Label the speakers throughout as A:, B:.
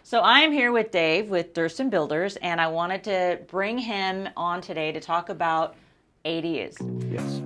A: So I am here with Dave with Durston Builders, and I wanted to bring him on today to talk about ADUs.
B: Yes.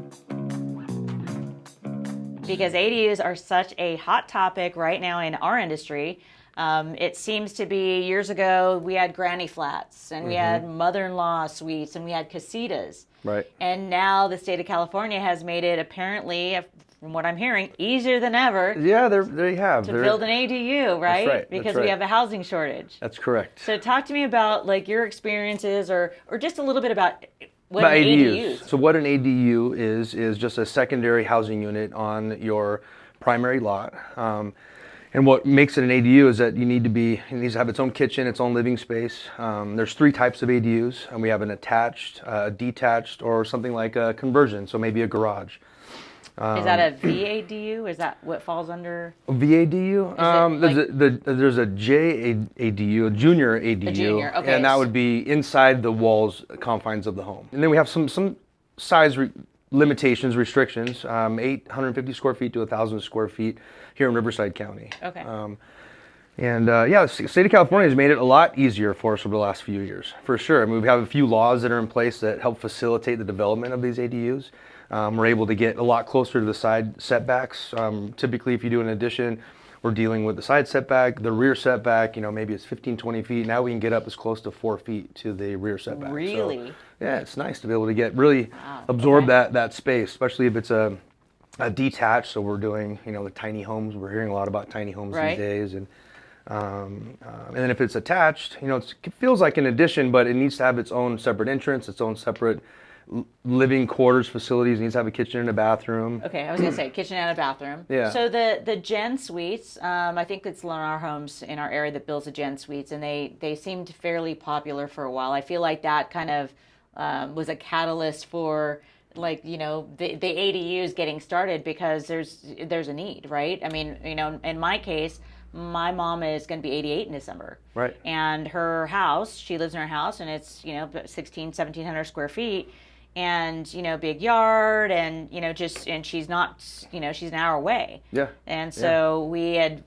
A: Because ADUs are such a hot topic right now in our industry. It seems to be, years ago, we had granny flats, and we had mother-in-law suites, and we had casitas.
B: Right.
A: And now the state of California has made it, apparently, from what I'm hearing, easier than ever
B: Yeah, they have.
A: to build an ADU, right?
B: That's right.
A: Because
B: That's right.
A: we have a housing shortage.
B: That's correct.
A: So talk to me about like your experiences or just a little bit about what
B: About
A: an ADU
B: ADUs.
A: is.
B: So what an ADU is just a secondary housing unit on your primary lot. And what makes it an ADU is that it needs to have its own kitchen, its own living space. There's three types of ADUs, and we have an attached, detached, or something like a conversion, so maybe a garage.
A: Is that a VADU? Is that what falls under?
B: VADU? There's a JADU, a junior ADU,
A: A junior, okay.
B: and that would be inside the walls, confines of the home. And then we have some size limitations, restrictions, 850 square feet to 1,000 square feet here in Riverside County.
A: Okay.
B: The state of California has made it a lot easier for us over the last few years, for sure. I mean, we have a few laws that are in place that help facilitate the development of these ADUs. We're able to get a lot closer to the side setbacks. Typically, if you do an addition, we're dealing with the side setback, the rear setback, maybe it's 15, 20 feet. Now we can get up as close to 4 feet to the rear setback.
A: Really?
B: So, yeah, it's nice to be able to absorb that space, especially if it's a detached. So we're doing, the tiny homes. We're hearing a lot about tiny homes
A: Right.
B: these days. And then if it's attached, it feels like an addition, but it needs to have its own separate entrance, its own separate living quarters facilities. It needs to have a kitchen and a bathroom.
A: Okay, I was gonna say kitchen and a bathroom.
B: Yeah.
A: So the Gen Suites, I think it's Lennar Homes in our area that builds the Gen Suites, and they seemed fairly popular for a while. I feel like that kind of was a catalyst for the ADUs getting started because there's a need, right? I mean, in my case, my mom is going to be 88 in December.
B: Right.
A: And her house, she lives in her house, and it's, 1,700 square feet, and, big yard, and, and she's not, she's an hour away.
B: Yeah.
A: And so we had,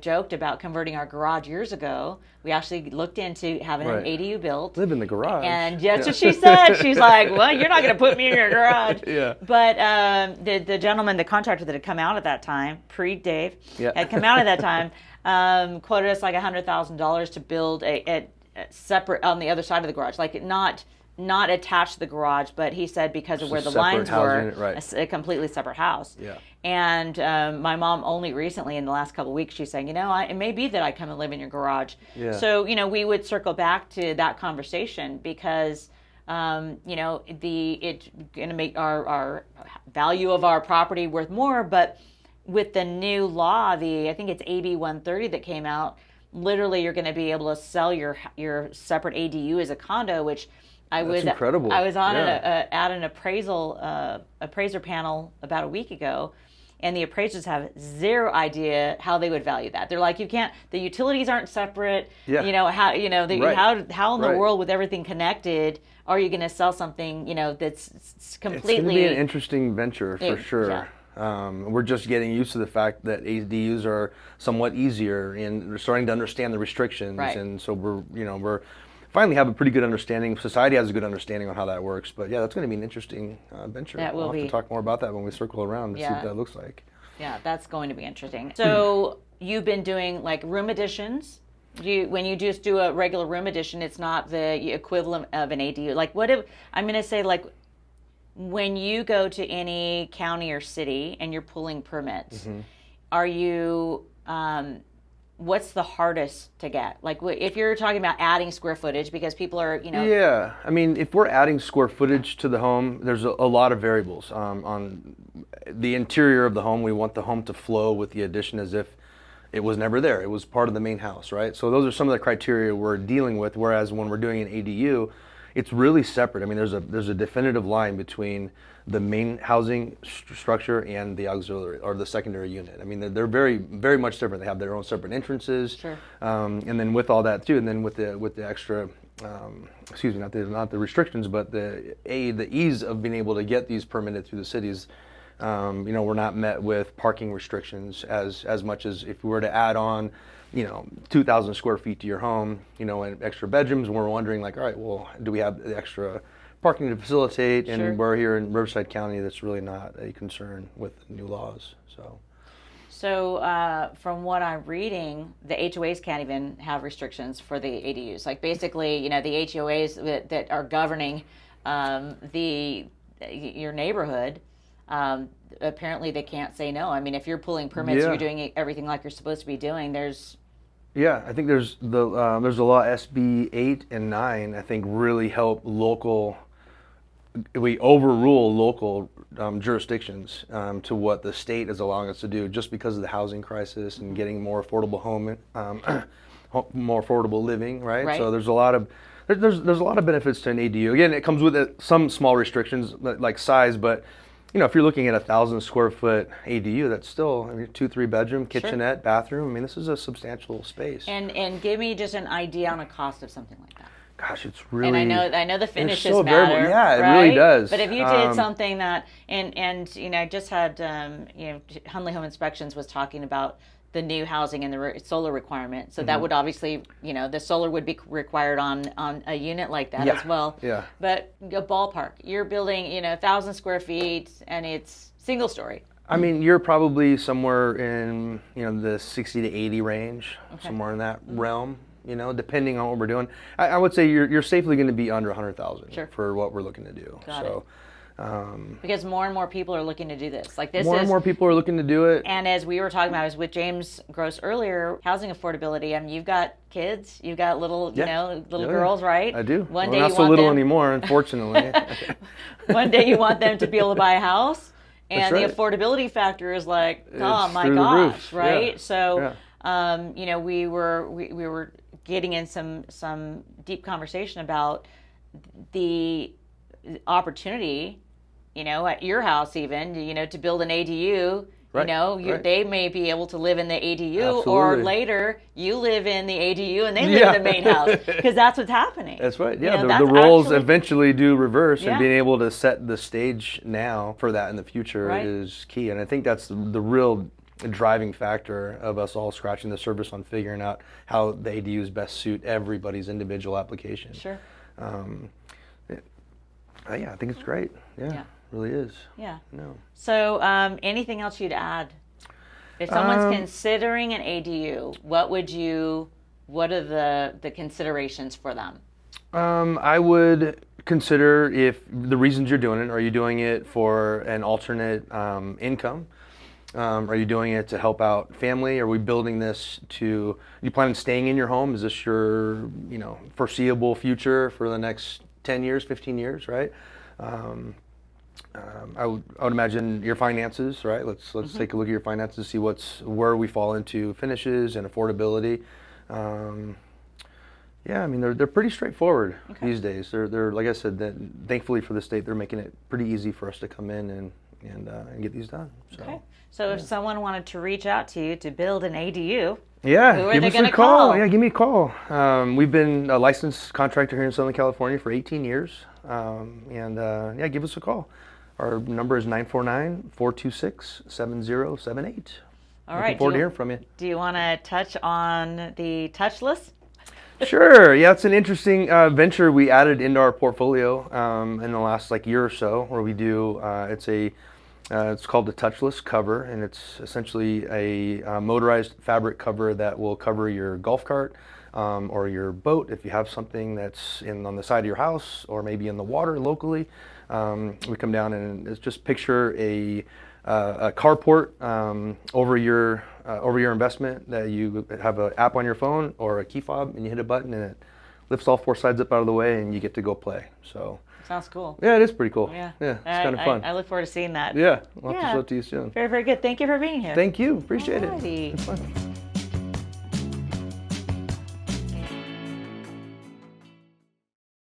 A: joked about converting our garage years ago. We actually looked into having an ADU built.
B: Live in the garage.
A: And that's what she said. She's like, well, you're not going to put me in your garage.
B: Yeah.
A: But the gentleman, the contractor that had come out at that time, pre-Dave, had come out at that time, quoted us like $100,000 to build a separate on the other side of the garage, like not attached to the garage, but he said because of where the lines were,
B: right.
A: a completely separate house.
B: Yeah.
A: And my mom only recently, in the last couple of weeks, she's saying, it may be that I come and live in your garage.
B: Yeah.
A: So, we would circle back to that conversation because, it's going to make our value of our property worth more. But with the new law, I think it's AB 130 that came out, literally you're going to be able to sell your separate ADU as a condo, which
B: That's incredible.
A: I was on at an appraiser panel about a week ago, and the appraisers have zero idea how they would value that. They're like, the utilities aren't separate.
B: Yeah.
A: How
B: Right.
A: how in the
B: Right.
A: world with everything connected are you going to sell something that's completely?
B: It's going to be an interesting venture for sure.
A: Yeah.
B: We're just getting used to the fact that ADUs are somewhat easier, and we're starting to understand the restrictions,
A: Right.
B: and so we're finally have a pretty good understanding. Society has a good understanding on how that works. But yeah, that's going to be an interesting venture.
A: That will
B: we'll have
A: be.
B: to talk more about that when we circle around and see
A: Yeah.
B: what that looks like.
A: Yeah, that's going to be interesting. So you've been doing like room additions. When you just do a regular room addition, it's not the equivalent of an ADU. Like I'm going to say, like, when you go to any county or city and you're pulling permits, are you what's the hardest to get? Like if you're talking about adding square footage, because people are,
B: Yeah, I mean, if we're adding square footage to the home, there's a lot of variables. On the interior of the home, we want the home to flow with the addition as if it was never there. It was part of the main house, right? So those are some of the criteria we're dealing with, whereas when we're doing an ADU, it's really separate. I mean, there's a definitive line between the main housing structure and the auxiliary or the secondary unit. I mean, they're very, very much different. They have their own separate entrances,
A: Sure.
B: And then with all that too, and then with the extra, not the restrictions, but the ease of being able to get these permitted through the cities. We're not met with parking restrictions as much as if we were to add on 2,000 square feet to your home, and extra bedrooms. And we're wondering like, all right, well, do we have the extra parking to facilitate? And
A: Sure.
B: we're here in Riverside County. That's really not a concern with new laws.
A: So from what I'm reading, the HOAs can't even have restrictions for the ADUs. Like basically, the HOAs that are governing your neighborhood, apparently they can't say no. I mean, if you're pulling permits,
B: Yeah.
A: you're doing everything like you're supposed to be doing.
B: Yeah, I think there's a law, SB 8 and 9. I think really help we overrule local jurisdictions to what the state is allowing us to do, just because of the housing crisis and getting more affordable more affordable living, right?
A: Right.
B: So there's a lot of benefits to an ADU. Again, it comes with some small restrictions like size, but if you're looking at 1,000 square foot ADU, that's still 2-3 bedroom, kitchenette, bathroom. I mean, this is a substantial space.
A: And give me just an idea on a cost of something like that.
B: Gosh, it's really.
A: And I know the finishes
B: so
A: matter.
B: variable. Yeah, it
A: right?
B: really does.
A: But if you did something that, and I just had, Hunley Home Inspections was talking about the new housing and the solar requirement. So that would obviously, the solar would be required on a unit like that as well.
B: Yeah.
A: But a ballpark, you're building, 1,000 square feet and it's single story.
B: I mean, you're probably somewhere in, the 60 to 80 range, somewhere in that realm. Depending on what we're doing, I would say you're safely going to be under 100,000 for what we're looking to do.
A: Got it. Because more and more people are looking to do this. Like this
B: more and more people are looking to do it.
A: And as we were talking about, I was with James Gross earlier, housing affordability. I mean, you've got kids, you've got little girls, right?
B: I do.
A: One day
B: not
A: you
B: so
A: want
B: little
A: them,
B: anymore, unfortunately.
A: One day you want them to be able to buy a house, and
B: That's right.
A: the affordability factor is like, oh
B: It's
A: my
B: through the
A: gosh,
B: roof.
A: right?
B: Yeah.
A: So,
B: Yeah.
A: we were getting in some deep conversation about the opportunity, at your house even, to build an ADU.
B: Right, right.
A: They may be able to live in the ADU, or
B: Absolutely.
A: later you live in the ADU and they live in the main house, because that's what's happening.
B: That's right. Yeah,
A: that's
B: the roles
A: actually-
B: eventually do reverse,
A: Yeah.
B: and being able to set the stage now for that in the future
A: Right.
B: is key. And I think that's the real driving factor of us all scratching the surface on figuring out how the ADUs best suit everybody's individual application.
A: Sure.
B: Yeah, I think it's great. Yeah. Really is.
A: Yeah.
B: No.
A: So, anything else you'd add? If someone's considering an ADU, what are the considerations for them?
B: I would consider if the reasons you're doing it. Are you doing it for an alternate income? Are you doing it to help out family? Are we building this you plan on staying in your home? Is this your, foreseeable future for the next 10 years, 15 years, right? I would imagine your finances, right? Let's take a look at your finances, see where we fall into finishes and affordability. Yeah, I mean they're pretty straightforward these days. They're like I said, thankfully for the state, they're making it pretty easy for us to come in and get these done. So.
A: Okay. So if someone wanted to reach out to you to build an ADU,
B: yeah,
A: who are
B: give
A: they
B: us
A: gonna
B: a call.
A: call?
B: Yeah, give me a call. We've been a licensed contractor here in Southern California for 18 years, give us a call. Our number is 949-426-7078.
A: All right.
B: Looking forward to hearing from you.
A: Do you want to touch on the touchless?
B: Sure. Yeah, it's an interesting venture we added into our portfolio in the last year or so, where we do. It's called the touchless cover, and it's essentially a motorized fabric cover that will cover your golf cart or your boat if you have something that's on the side of your house or maybe in the water locally. We come down and it's just picture a carport over your investment, that you have an app on your phone or a key fob, and you hit a button and it lifts all four sides up out of the way and you get to go play. So
A: Sounds cool.
B: yeah, it is pretty cool.
A: Yeah,
B: it's kind of fun.
A: I look forward to seeing that.
B: Yeah, we'll have to
A: Yeah.
B: show it to you soon.
A: Very, very good. Thank you for being here.
B: Thank you. Appreciate
A: Alrighty.
B: it. It's fun.